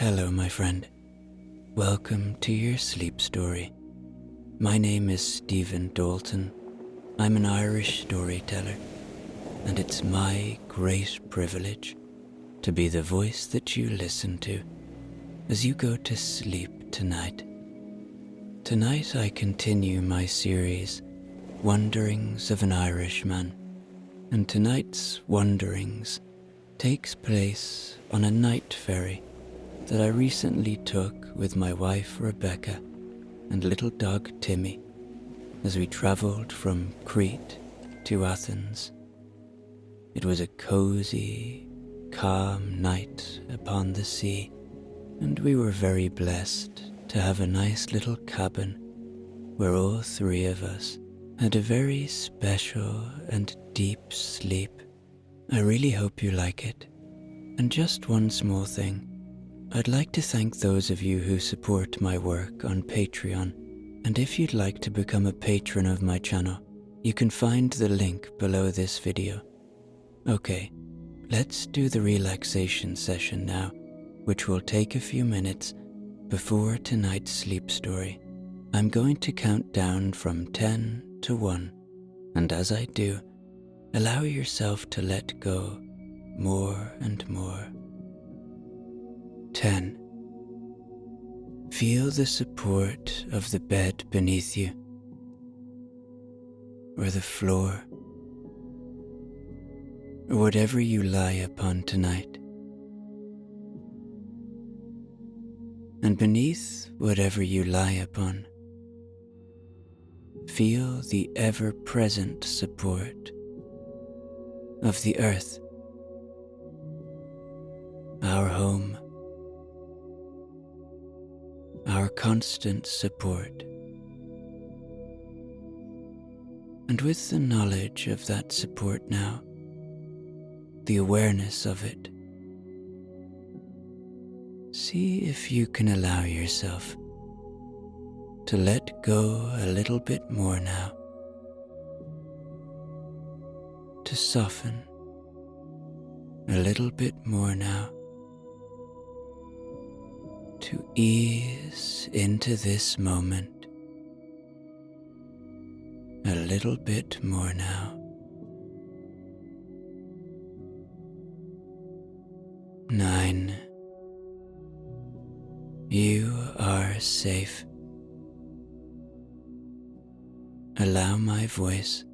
Hello, my friend. Welcome to your sleep story. My name is Stephen Dalton. I'm an Irish storyteller, and it's my great privilege to be the voice that you listen to as you go to sleep tonight. Tonight I continue my series, Wanderings of an Irishman, and tonight's Wanderings takes place on a night ferry that I recently took with my wife Rebecca and little dog Timmy as we travelled from Crete to Athens. It was a cozy, calm night upon the sea, and we were very blessed to have a nice little cabin where all three of us had a very special and deep sleep. I really hope you like it. And just one small thing. I'd like to thank those of you who support my work on Patreon, and if you'd like to become a patron of my channel, you can find the link below this video. Okay, let's do the relaxation session now, which will take a few minutes before tonight's sleep story. I'm going to count down from 10 to 1, and as I do, allow yourself to let go more and more. 10. Feel the support of the bed beneath you, or the floor, or whatever you lie upon tonight. And beneath whatever you lie upon, feel the ever-present support of the earth, our home, our constant support. And with the knowledge of that support now, the awareness of it, see if you can allow yourself to let go a little bit more now, to soften a little bit more now, to ease into this moment a little bit more now. 9. You are safe. Allow my voice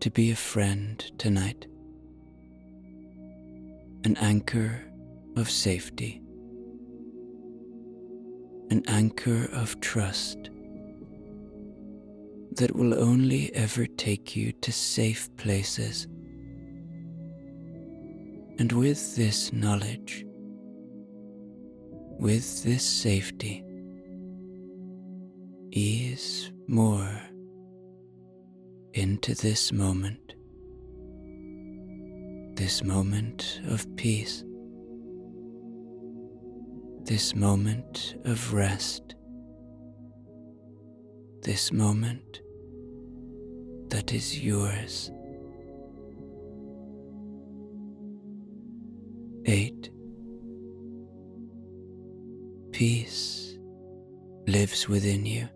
to be a friend tonight, an anchor of safety, an anchor of trust that will only ever take you to safe places. And with this knowledge, with this safety, ease more into this moment of peace, this moment of rest, this moment that is yours. 8. Peace lives within you.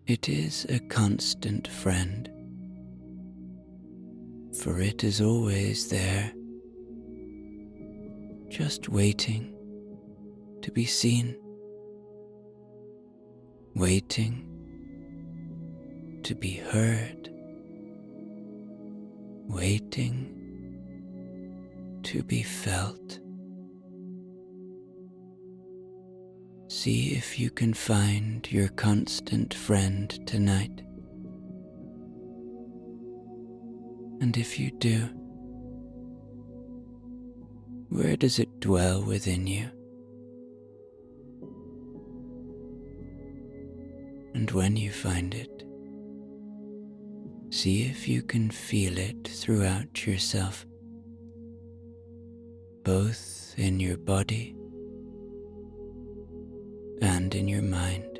It is a constant friend, for it is always there, just waiting to be seen, waiting to be heard, waiting to be felt. See if you can find your constant friend tonight. And if you do, where does it dwell within you? And when you find it, see if you can feel it throughout yourself, both in your body and in your mind.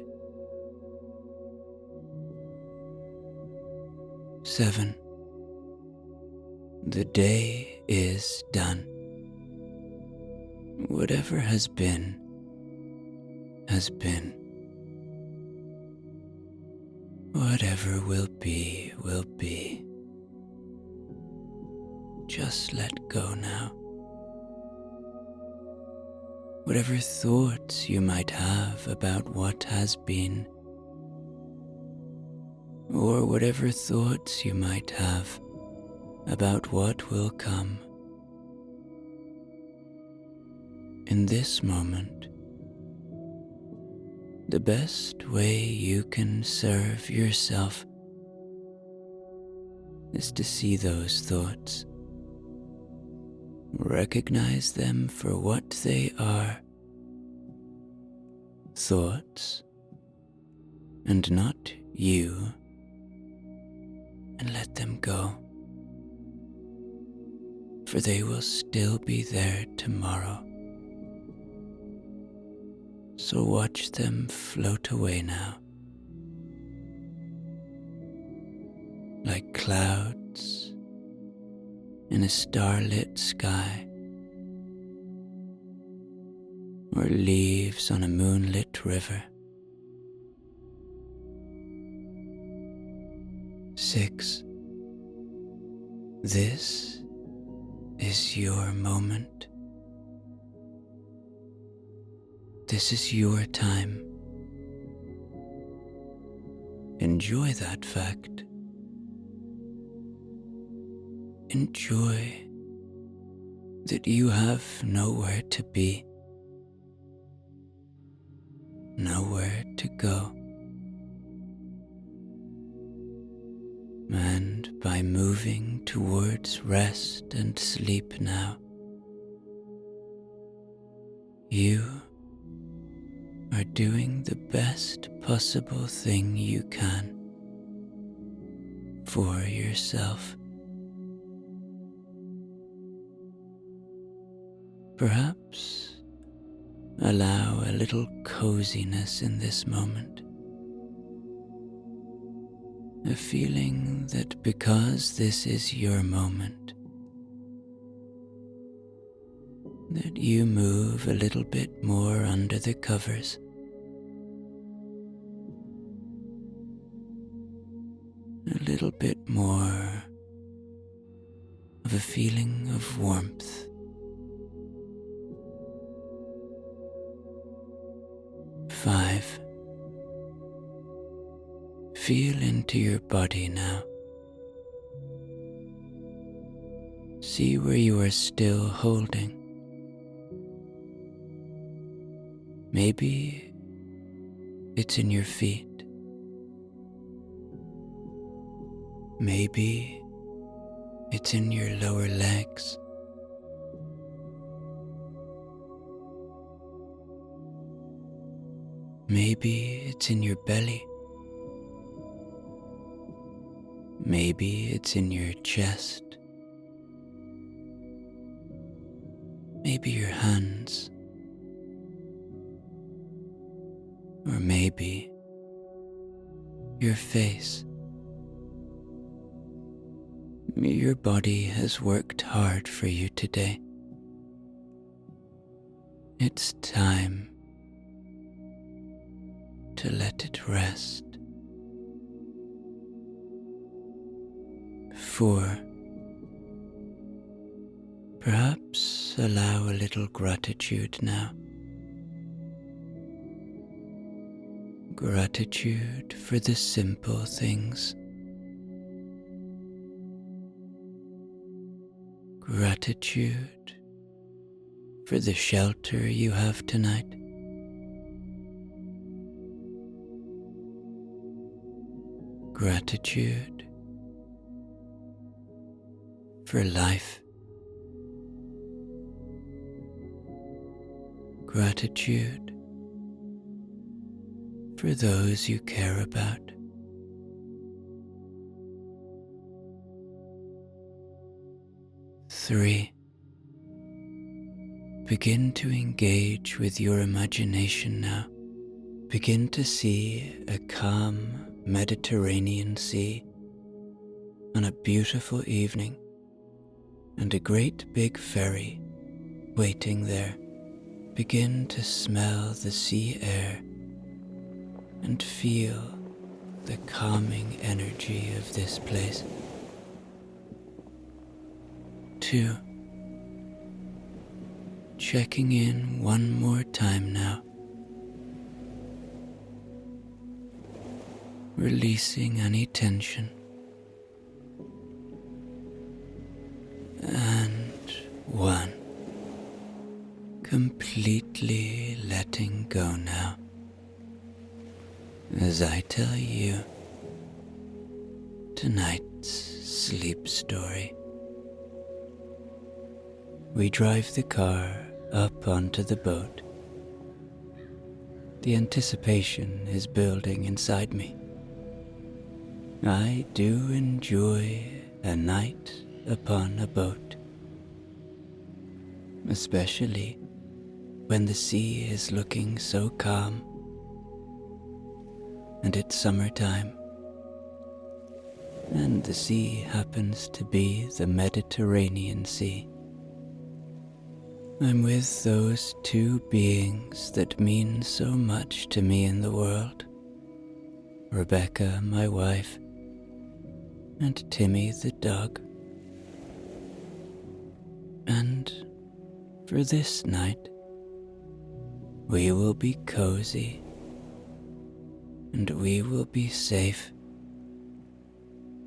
7. The day is done. Whatever has been, has been. Whatever will be, will be. Just let go now. Whatever thoughts you might have about what has been, or whatever thoughts you might have about what will come. In this moment, the best way you can serve yourself is to see those thoughts. Recognize them for what they are, thoughts, and not you, and let them go, for they will still be there tomorrow. So watch them float away now, like clouds in a starlit sky, or leaves on a moonlit river. 6. This is your moment. This is your time. Enjoy that fact. Enjoy that you have nowhere to be, nowhere to go. And by moving towards rest and sleep now, you are doing the best possible thing you can for yourself. Perhaps allow a little coziness in this moment, a feeling that because this is your moment, that you move a little bit more under the covers, a little bit more of a feeling of warmth. 5. Feel into your body now. See where you are still holding. Maybe it's in your feet. Maybe it's in your lower legs. Maybe it's in your belly. Maybe it's in your chest. Maybe your hands. Or maybe your face. Your body has worked hard for you today. It's time to let it rest. 4. Perhaps allow a little gratitude now. Gratitude for the simple things. Gratitude for the shelter you have tonight. Gratitude for life. Gratitude for those you care about. 3. Begin to engage with your imagination now. Begin to see a calm Mediterranean sea on a beautiful evening, and a great big ferry waiting there. begin to smell the sea air and feel the calming energy of this place. 2. Checking in one more time now. Releasing any tension. And 1. Completely letting go now. As I tell you tonight's sleep story. We drive the car up onto the boat. The anticipation is building inside me. I do enjoy a night upon a boat, especially when the sea is looking so calm and it's summertime, and the sea happens to be the Mediterranean Sea. I'm with those two beings that mean so much to me in the world. Rebecca, my wife, and Timmy the dog. And for this night, we will be cozy, and we will be safe,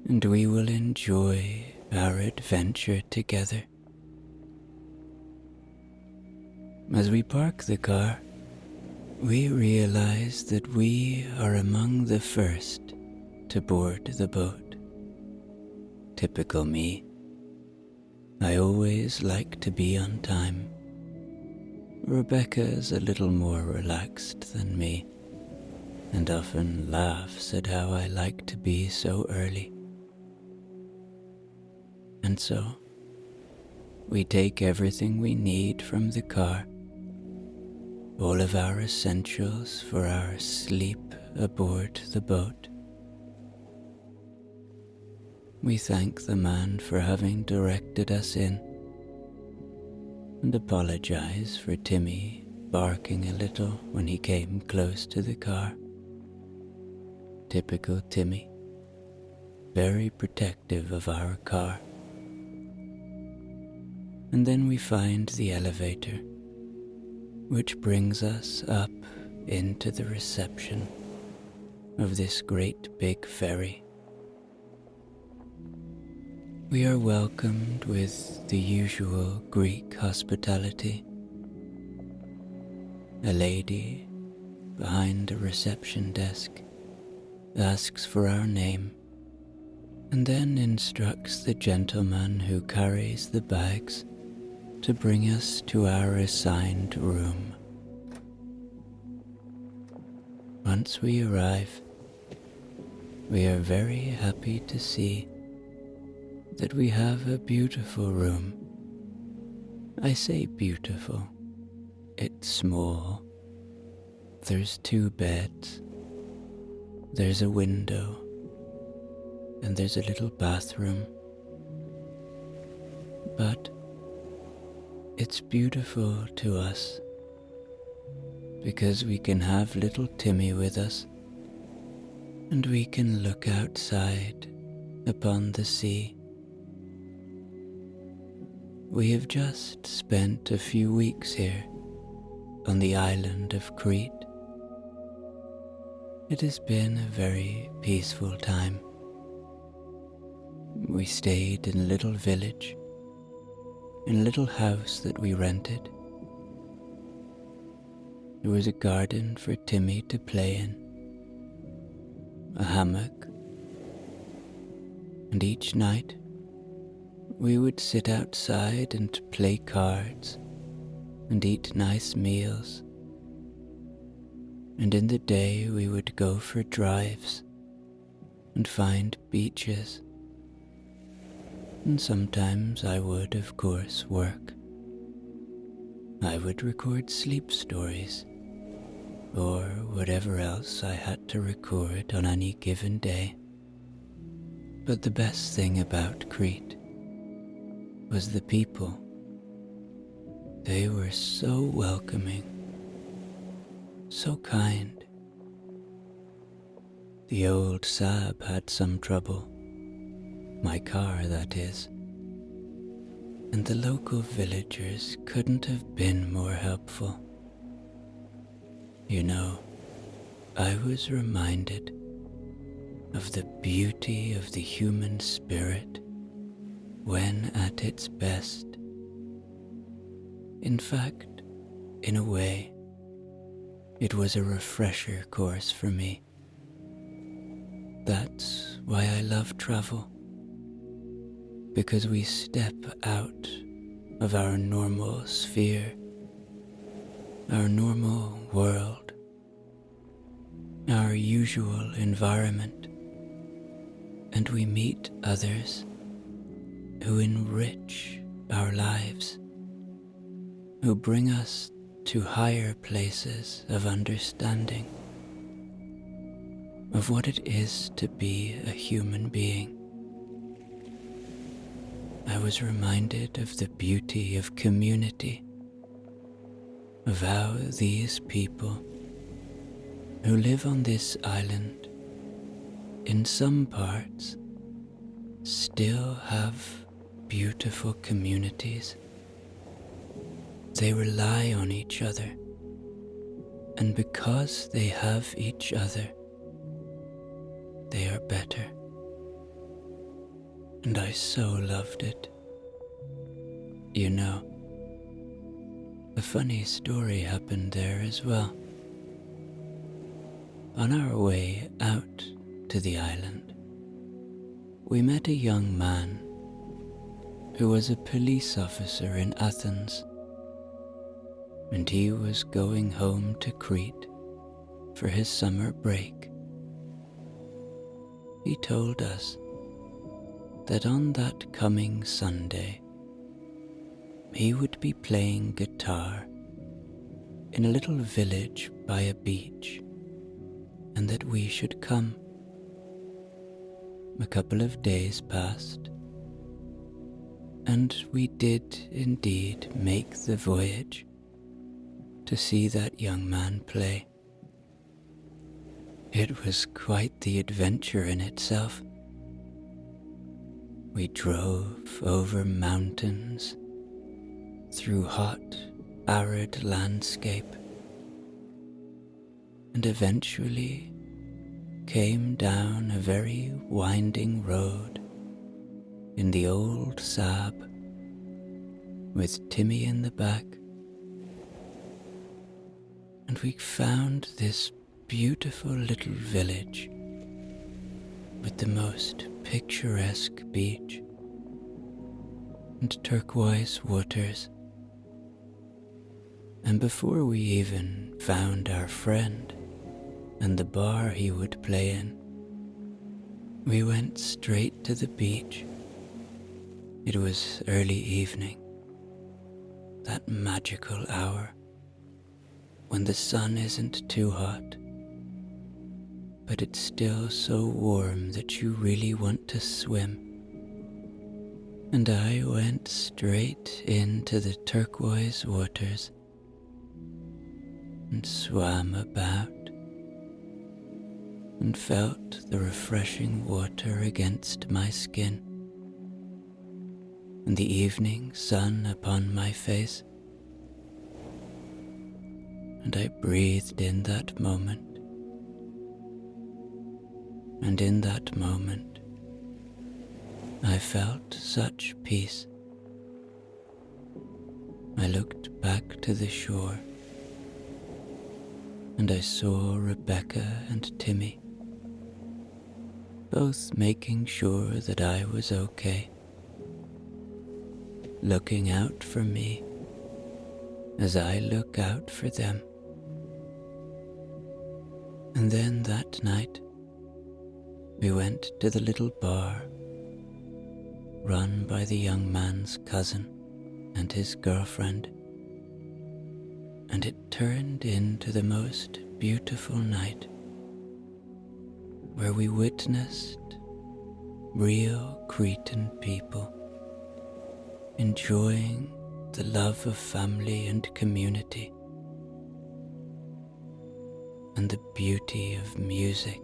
and we will enjoy our adventure together. As we park the car, we realize that we are among the first to board the boat. Typical me. I always like to be on time. Rebecca's a little more relaxed than me, and often laughs at how I like to be so early. And so, we take everything we need from the car, all of our essentials for our sleep aboard the boat. We thank the man for having directed us in, and apologize for Timmy barking a little when he came close to the car. Typical Timmy, very protective of our car. And then we find the elevator, which brings us up into the reception of this great big ferry. We are welcomed with the usual Greek hospitality. A lady behind a reception desk asks for our name and then instructs the gentleman who carries the bags to bring us to our assigned room. Once we arrive, we are very happy to see that we have a beautiful room. I say beautiful, it's small. There's 2 beds, there's a window, and there's a little bathroom. But it's beautiful to us because we can have little Timmy with us, and we can look outside upon the sea. We have just spent a few weeks here on the island of Crete. It has been a very peaceful time. We stayed in a little village, in a little house that we rented. There was a garden for Timmy to play in, a hammock, and each night we would sit outside and play cards and eat nice meals. And in the day we would go for drives and find beaches. And sometimes I would, of course, work. I would record sleep stories, or whatever else I had to record on any given day. But the best thing about Crete was the people. They were so welcoming, so kind. The old Sab had some trouble, my car that is, and the local villagers couldn't have been more helpful. You know, I was reminded of the beauty of the human spirit when at its best. In fact, in a way, it was a refresher course for me. That's why I love travel, because we step out of our normal sphere, our normal world, our usual environment, and we meet others who enrich our lives, who bring us to higher places of understanding of what it is to be a human being. I was reminded of the beauty of community, of how these people who live on this island in some parts still have beautiful communities. They rely on each other, and because they have each other, they are better. And I so loved it. You know, a funny story happened there as well. On our way out to the island, we met a young man who was a police officer in Athens, and he was going home to Crete for his summer break. He told us that on that coming Sunday, he would be playing guitar in a little village by a beach, and that we should come. A couple of days passed, and we did indeed make the voyage to see that young man play. It was quite the adventure in itself. We drove over mountains, through hot, arid landscape, and eventually came down a very winding road in the old Sab with Timmy in the back, and we found this beautiful little village with the most picturesque beach and turquoise waters. And before we even found our friend and the bar he would play in, we went straight to the beach. It was early evening, that magical hour when the sun isn't too hot, but it's still so warm that you really want to swim. And I went straight into the turquoise waters and swam about and felt the refreshing water against my skin and the evening sun upon my face. And I breathed in that moment. And in that moment, I felt such peace. I looked back to the shore, and I saw Rebecca and Timmy, both making sure that I was okay, looking out for me as I look out for them. And then that night, we went to the little bar run by the young man's cousin and his girlfriend, and it turned into the most beautiful night where we witnessed real Cretan people enjoying the love of family and community, and the beauty of music,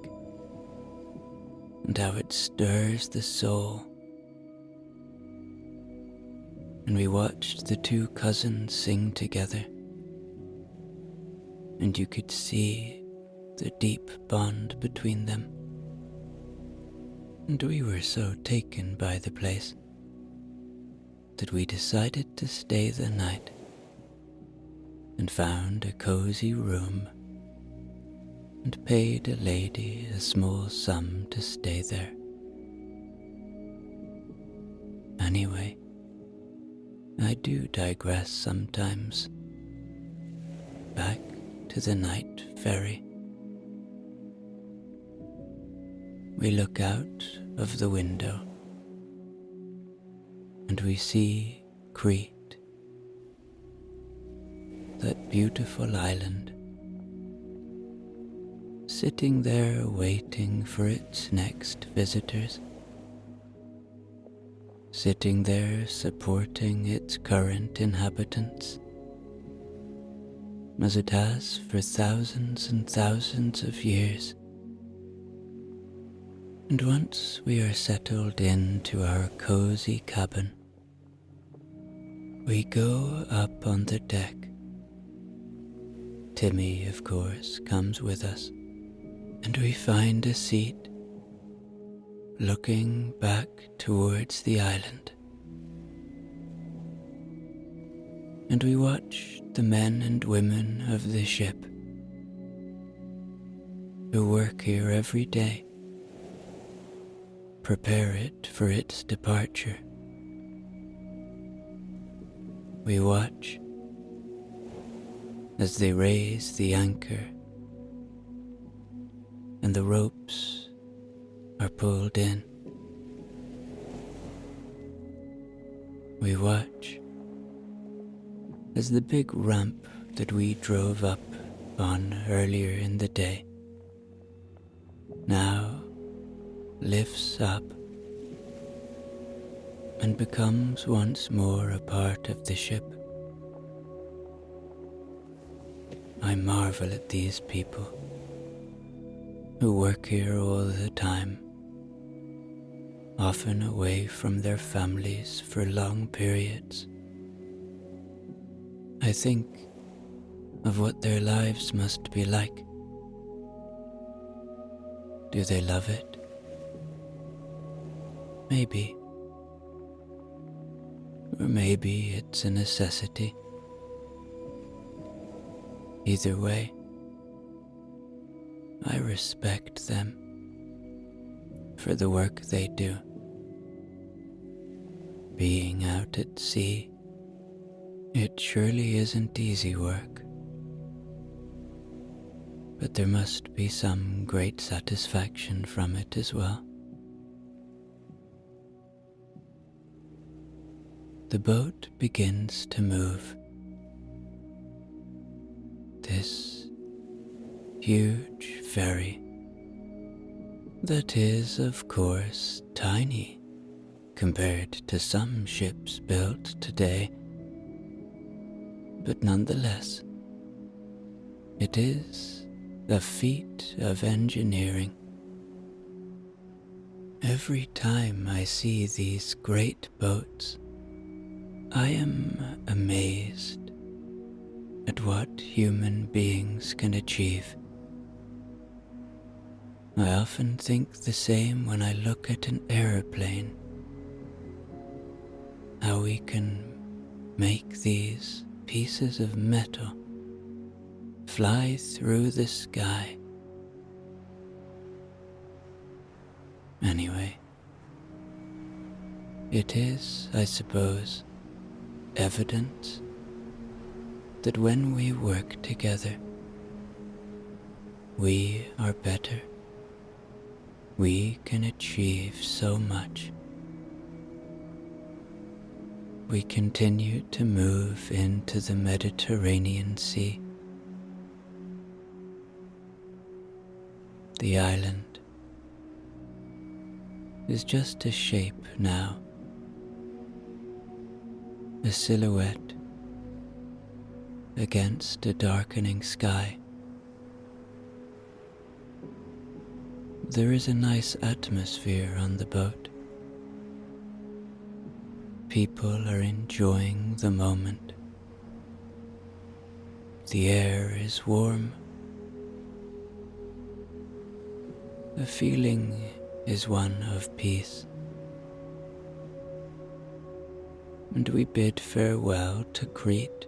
and how it stirs the soul. And we watched the two cousins sing together, and you could see the deep bond between them. And we were so taken by the place that we decided to stay the night and found a cozy room and paid a lady a small sum to stay there. Anyway, I do digress sometimes. Back to the night ferry. We look out of the window and we see Crete, that beautiful island, sitting there waiting for its next visitors, sitting there supporting its current inhabitants, as it has for thousands and thousands of years. And once we are settled into our cozy cabin, we go up on the deck. Timmy, of course, comes with us, and we find a seat looking back towards the island. And we watch the men and women of the ship who work here every day, prepare it for its departure. We watch as they raise the anchor and the ropes are pulled in. We watch as the big ramp that we drove up on earlier in the day now lifts up and becomes once more a part of the ship. I marvel at these people who work here all the time, often away from their families for long periods. I think of what their lives must be like. Do they love it? Maybe. Or maybe it's a necessity. Either way, I respect them for the work they do. Being out at sea, it surely isn't easy work, but there must be some great satisfaction from it as well. The boat begins to move. This huge ferry, that is, of course, tiny compared to some ships built today, but nonetheless, it is a feat of engineering. Every time I see these great boats, I am amazed at what human beings can achieve. I often think the same when I look at an aeroplane, how we can make these pieces of metal fly through the sky. Anyway, it is, I suppose, evident that when we work together, we are better. We can achieve so much. We continue to move into the Mediterranean Sea. The island is just a shape now, a silhouette against a darkening sky. There is a nice atmosphere on the boat. People are enjoying the moment. The air is warm. The feeling is one of peace. And we bid farewell to Crete.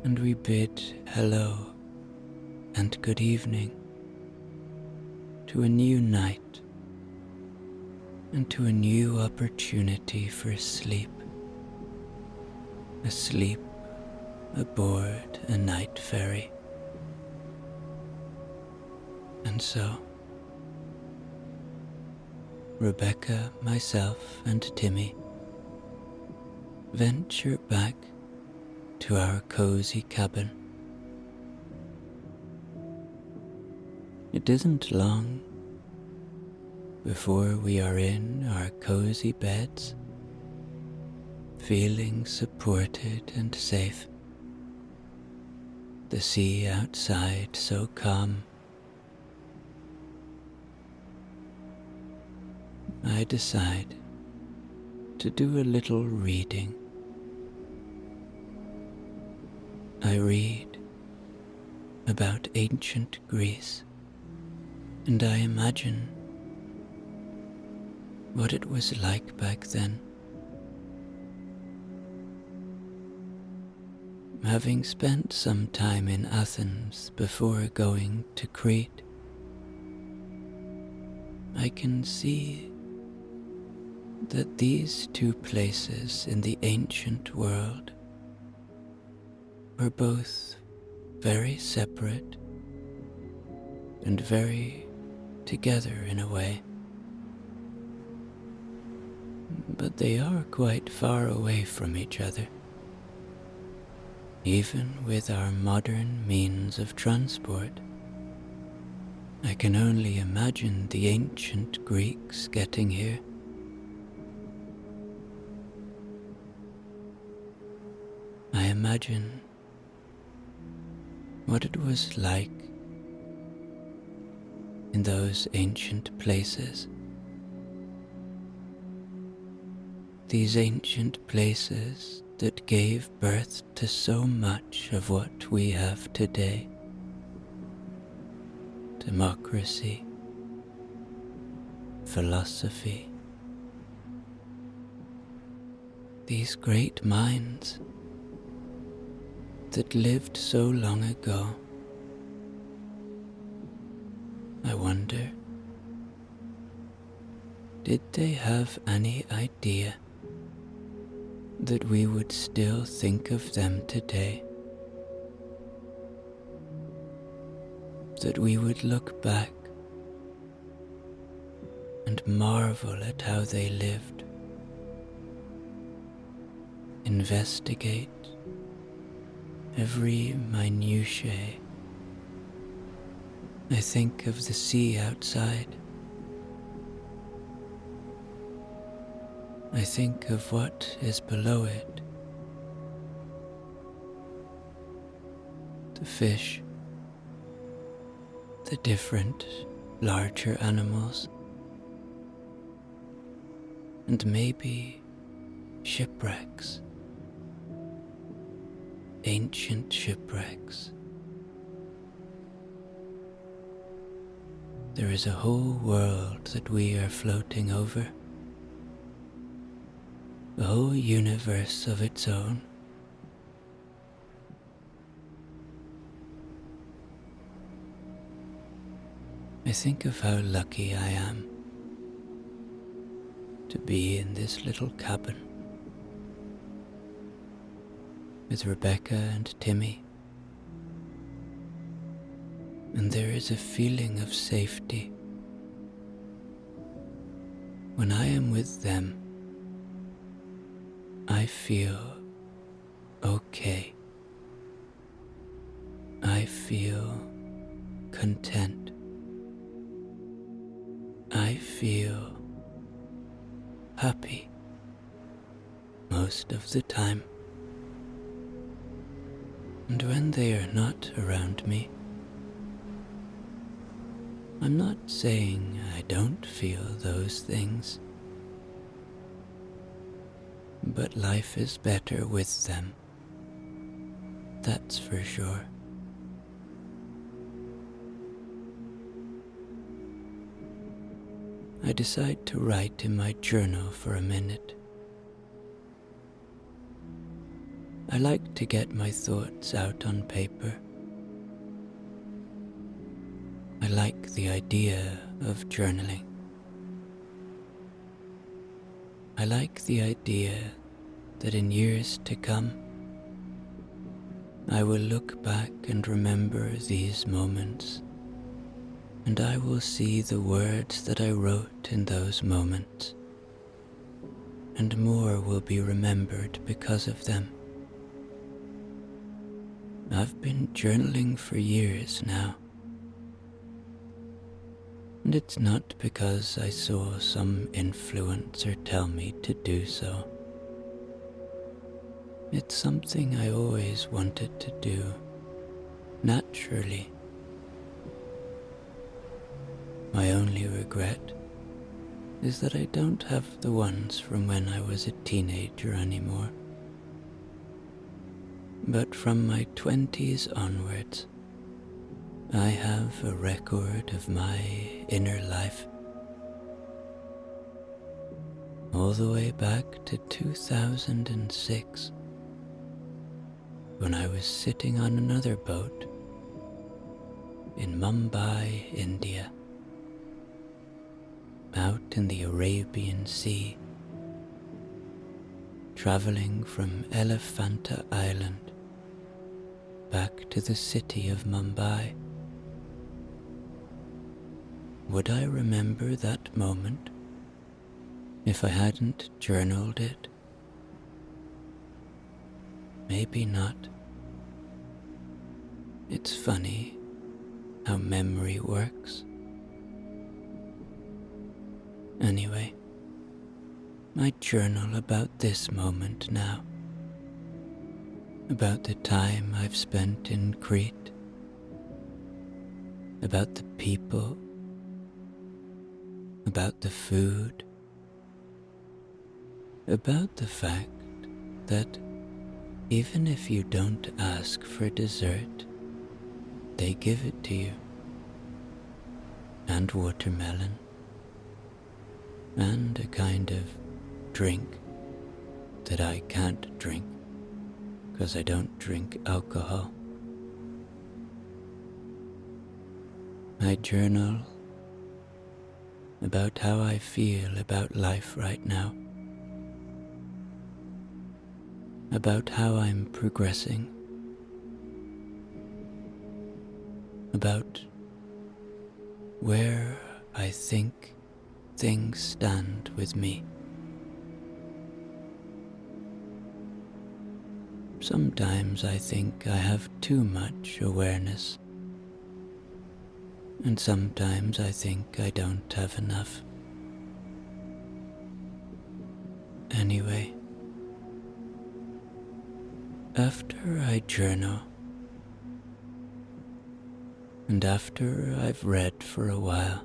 And we bid hello and good evening to a new night and to a new opportunity for sleep. A sleep aboard a night ferry. And so, Rebecca, myself, and Timmy venture back to our cozy cabin. It isn't long before we are in our cozy beds, feeling supported and safe. The sea outside so calm. I decide to do a little reading. I read about ancient Greece, and I imagine what it was like back then. Having spent some time in Athens before going to Crete, I can see that these two places in the ancient world were both very separate and very together in a way. But they are quite far away from each other. Even with our modern means of transport, I can only imagine the ancient Greeks getting here. I imagine what it was like in those ancient places. These ancient places that gave birth to so much of what we have today. Democracy, philosophy. These great minds that lived so long ago. I wonder, did they have any idea that we would still think of them today? That we would look back and marvel at how they lived, investigate every minutiae. I think of the sea outside. I think of what is below it. The fish, the different larger animals, and maybe shipwrecks. Ancient shipwrecks. There is a whole world that we are floating over, a whole universe of its own. I think of how lucky I am to be in this little cabin with Rebecca and Timmy, and there is a feeling of safety. When I am with them, I feel okay. I feel content. I feel happy most of the time. And when they are not around me, I'm not saying I don't feel those things, but life is better with them, that's for sure. I decide to write in my journal for a minute. I like to get my thoughts out on paper. I like the idea of journaling. I like the idea that in years to come, I will look back and remember these moments, and I will see the words that I wrote in those moments, and more will be remembered because of them. I've been journaling for years now, and it's not because I saw some influencer tell me to do so. It's something I always wanted to do, naturally. My only regret is that I don't have the ones from when I was a teenager anymore. But from my 20s onwards, I have a record of my inner life, all the way back to 2006, when I was sitting on another boat in Mumbai, India, out in the Arabian Sea, traveling from Elephanta Island back to the city of Mumbai. Would I remember that moment if I hadn't journaled it? Maybe not. It's funny how memory works. Anyway, I journal about this moment now, about the time I've spent in Crete, about the people, about the food, about the fact that even if you don't ask for dessert, they give it to you, and watermelon, and a kind of drink that I can't drink because I don't drink alcohol. I journal about how I feel about life right now, about how I'm progressing, about where I think things stand with me. Sometimes I think I have too much awareness, and sometimes I think I don't have enough. Anyway, after I journal, and after I've read for a while,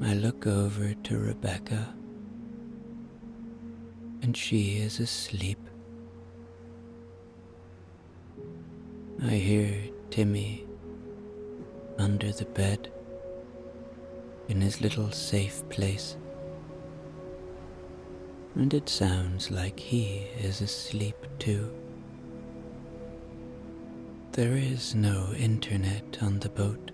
I look over to Rebecca, and she is asleep. I hear Timmy under the bed in his little safe place, and it sounds like he is asleep too. There is no internet on the boat,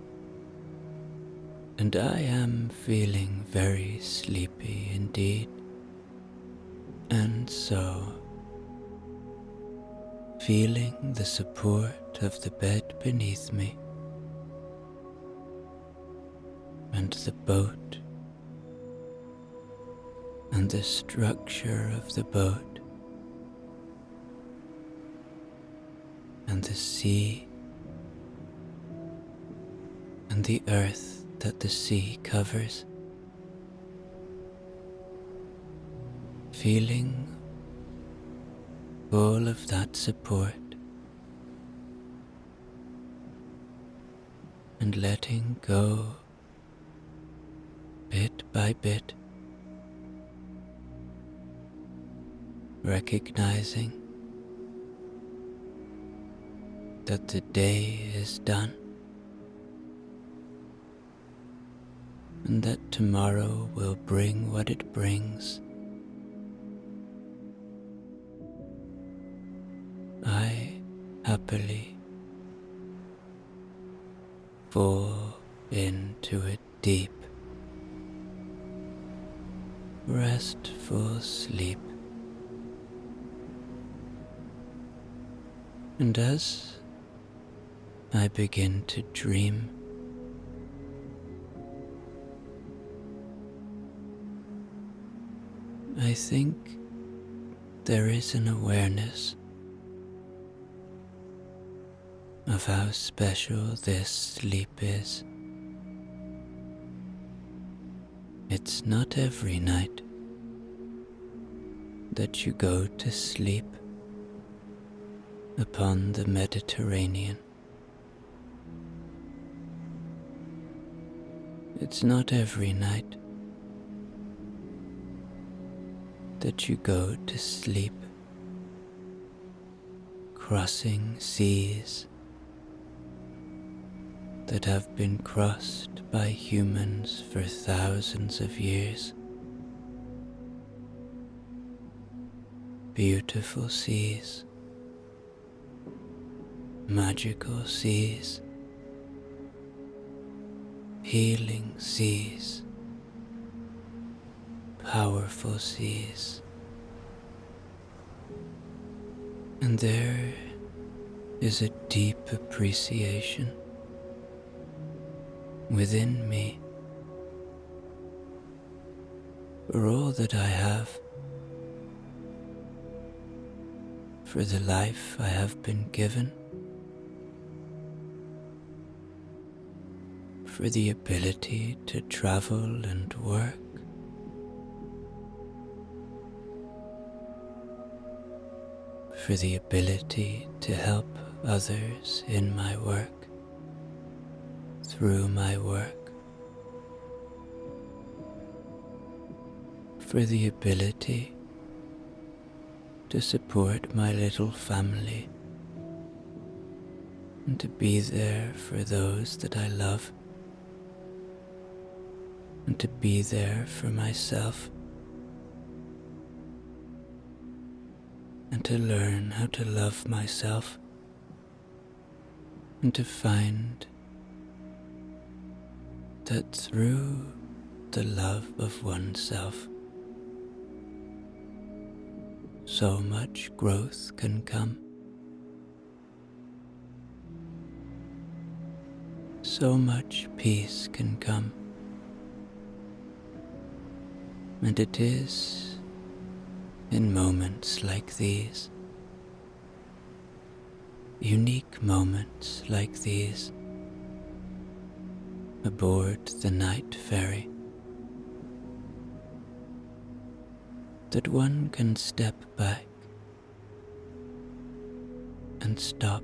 and I am feeling very sleepy indeed. And so, feeling the support of the bed beneath me, and the boat, and the structure of the boat, and the sea, and the earth that the sea covers, feeling full of that support, and letting go bit by bit, recognizing that the day is done and that tomorrow will bring what it brings. I happily fall into a deep, restful sleep. And as I begin to dream, I think there is an awareness of how special this sleep is. It's not every night that you go to sleep upon the Mediterranean. It's not every night that you go to sleep crossing seas that have been crossed by humans for thousands of years. Beautiful seas, magical seas, healing seas, powerful seas. And there is a deep appreciation within me for all that I have, for the life I have been given, for the ability to travel and work, for the ability to help others in my work, through my work, for the ability to support my little family and to be there for those that I love, and to be there for myself, and to learn how to love myself, and to find that through the love of oneself, so much growth can come, so much peace can come. And it is in moments like these, unique moments like these, aboard the night ferry, that one can step back and stop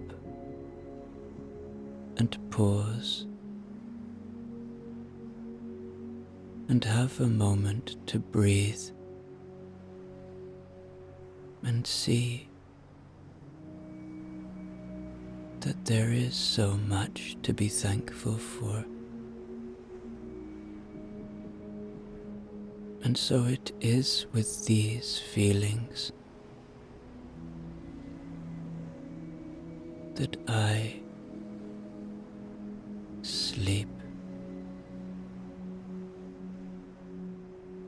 and pause and have a moment to breathe and see that there is so much to be thankful for. And so it is with these feelings that I sleep.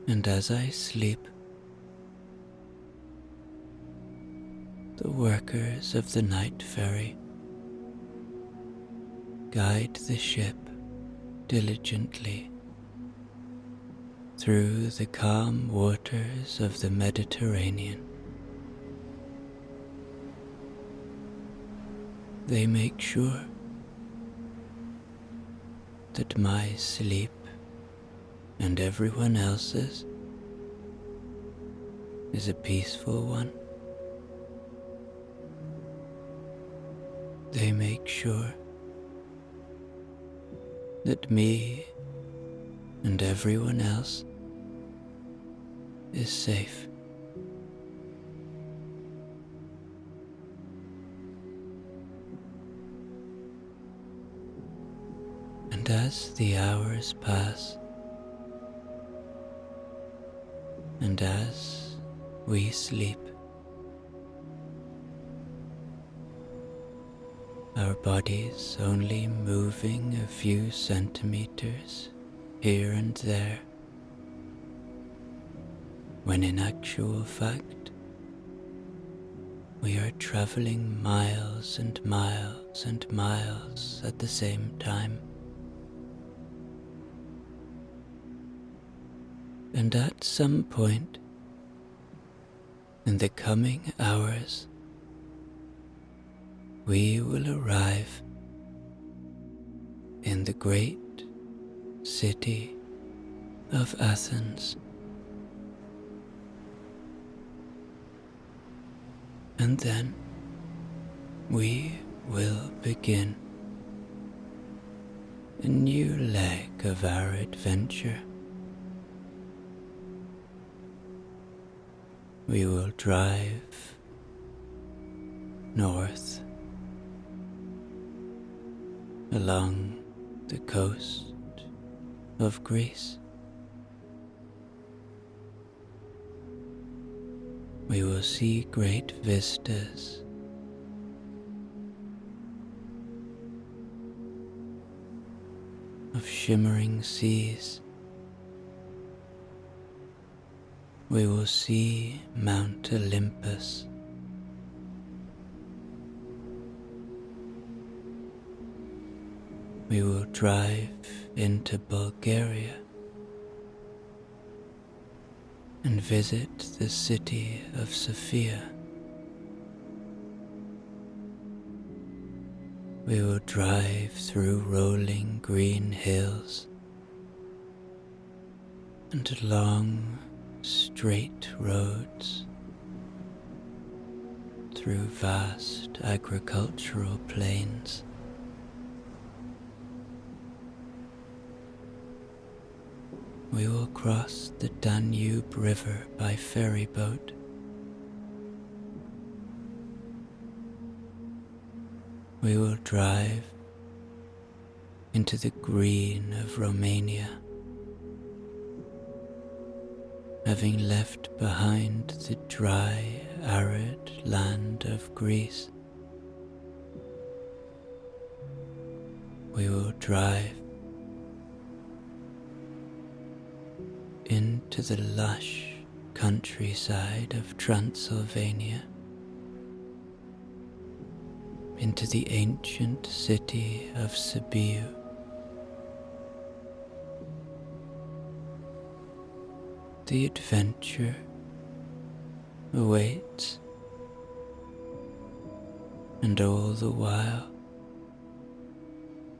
And as I sleep, the workers of the night ferry guide the ship diligently through the calm waters of the Mediterranean. They make sure that my sleep and everyone else's is a peaceful one, They make sure that me and everyone else is safe. And as the hours pass, and as we sleep, our bodies only moving a few centimeters here and there, when in actual fact we are traveling miles and miles and miles at the same time. And at some point in the coming hours, we will arrive in the great city of Athens. And then we will begin a new leg of our adventure. We will drive north along the coast of Greece. We will see great vistas of shimmering seas. We will see Mount Olympus. We will drive into Bulgaria and visit the city of Sofia. We will drive through rolling green hills and long, straight roads through vast agricultural plains. We will cross the Danube River by ferry boat. We will drive into the green of Romania, having left behind the dry, arid land of Greece. We will drive into the lush countryside of Transylvania, into the ancient city of Sibiu. The adventure awaits, and all the while,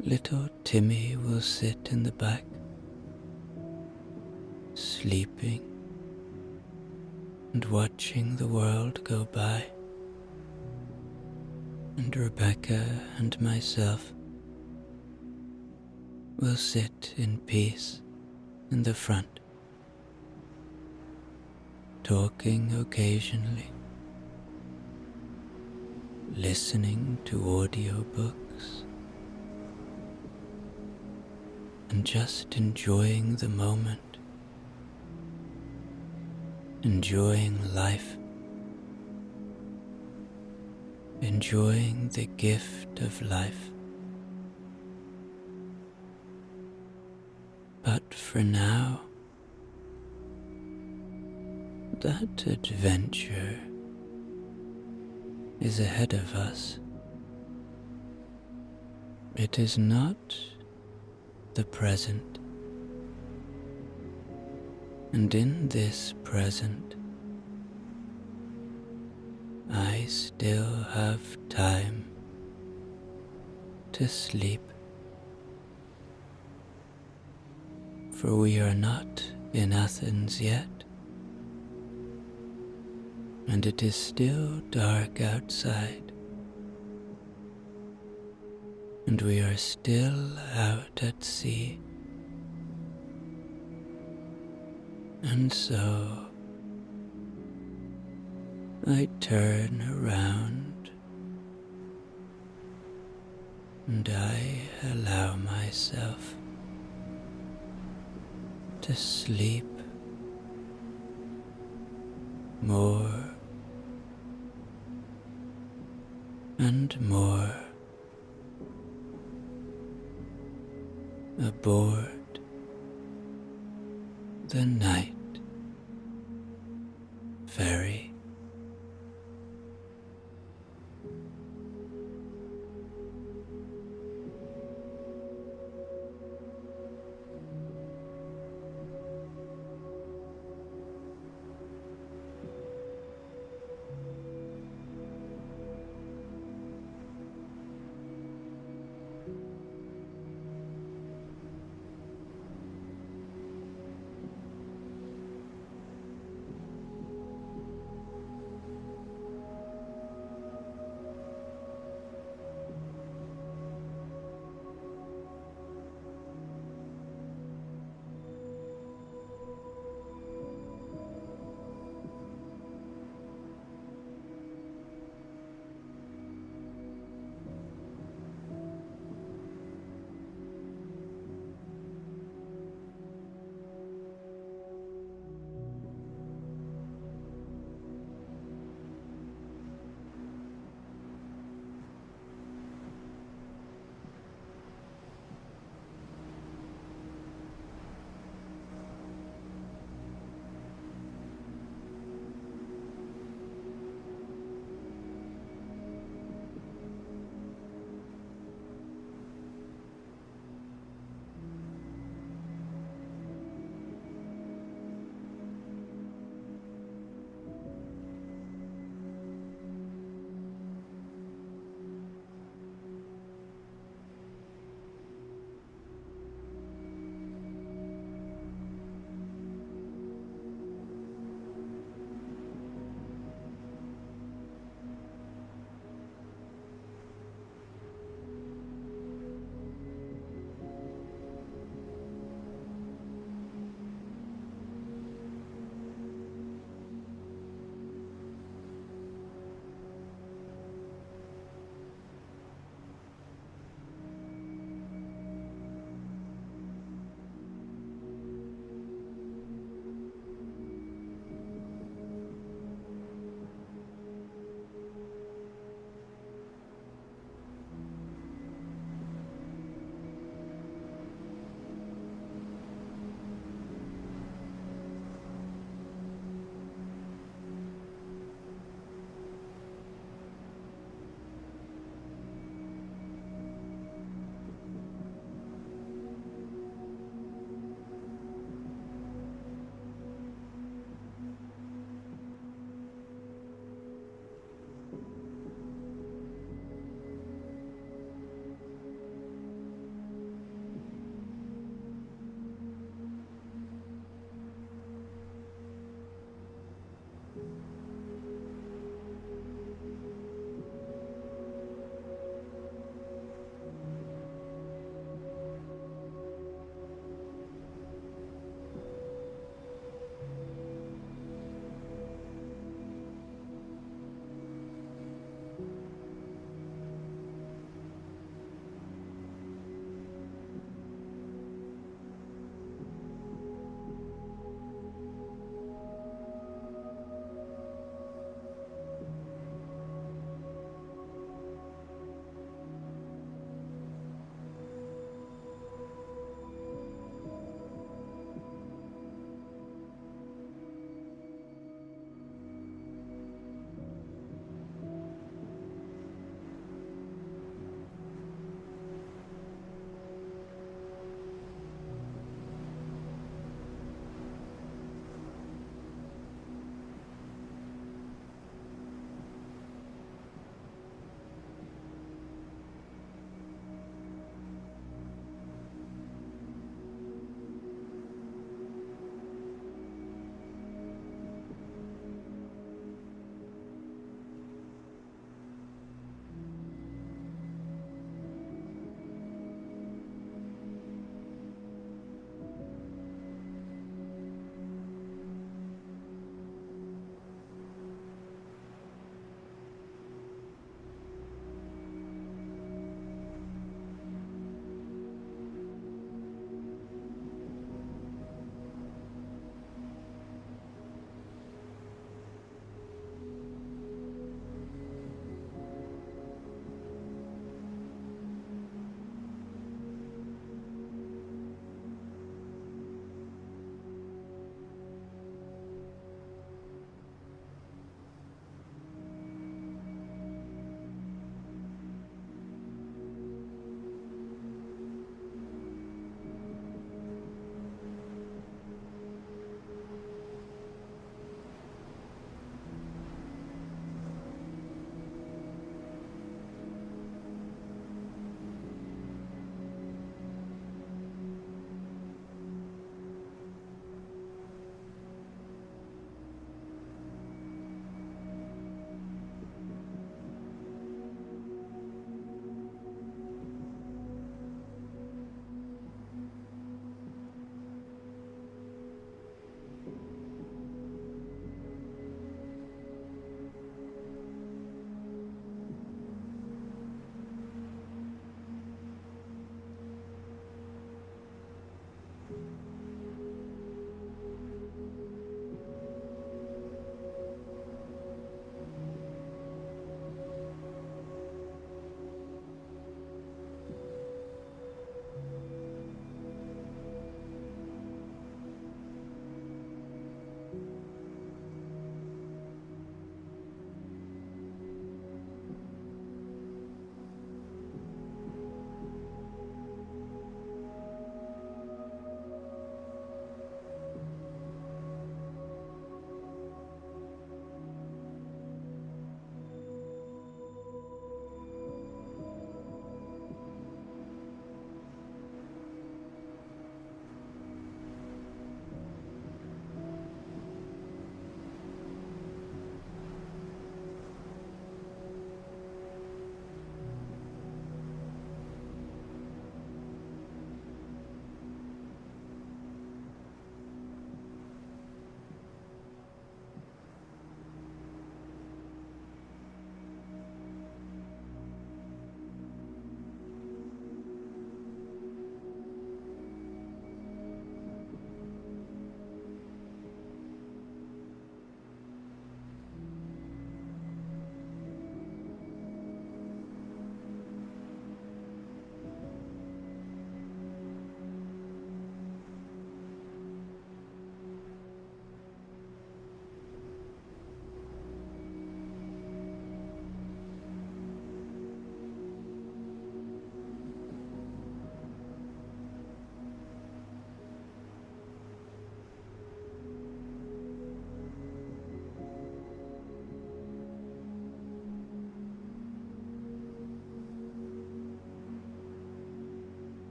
little Timmy will sit in the back, sleeping and watching the world go by, and Rebecca and myself will sit in peace in the front, talking occasionally, listening to audiobooks, and just enjoying the moment, enjoying life, enjoying the gift of life. But for now, that adventure is ahead of us. It is not the present. And in this present, I still have time to sleep, for we are not in Athens yet, and it is still dark outside, and we are still out at sea. And so I turn around and I allow myself to sleep more and more aboard the night ferry.